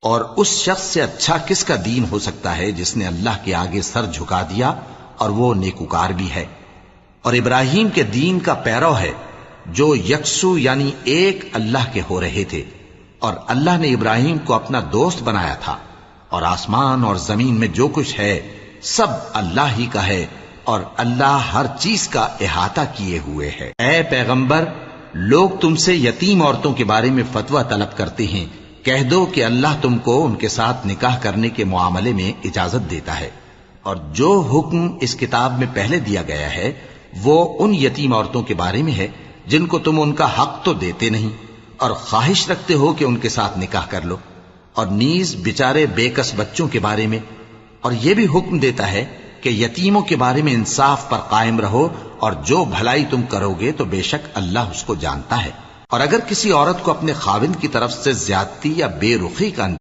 اور اس شخص سے اچھا کس کا دین ہو سکتا ہے جس نے اللہ کے آگے سر جھکا دیا اور وہ نیکوکار بھی ہے۔ اور ابراہیم کے دین کا پیرو ہے جو یکسو یعنی ایک اللہ کے ہو رہے تھے، اور اللہ نے ابراہیم کو اپنا دوست بنایا تھا، اور آسمان اور زمین میں جو کچھ ہے سب اللہ ہی کا ہے، اور اللہ ہر چیز کا احاطہ کیے ہوئے ہے۔ اے پیغمبر، لوگ تم سے یتیم عورتوں کے بارے میں فتویٰ طلب کرتے ہیں، کہہ دو کہ اللہ تم کو ان کے ساتھ نکاح کرنے کے معاملے میں اجازت دیتا ہے، اور جو حکم اس کتاب میں پہلے دیا گیا ہے وہ ان یتیم عورتوں کے بارے میں ہے جن کو تم ان کا حق تو دیتے نہیں اور خواہش رکھتے ہو کہ ان کے ساتھ نکاح کر لو، اور نیز بیچارے بے کس بچوں کے بارے میں، اور یہ بھی حکم دیتا ہے کہ یتیموں کے بارے میں انصاف پر قائم رہو، اور جو بھلائی تم کرو گے تو بے شک اللہ اس کو جانتا ہے۔ اور اگر کسی عورت کو اپنے خاوند کی طرف سے زیادتی یا بے رخی کا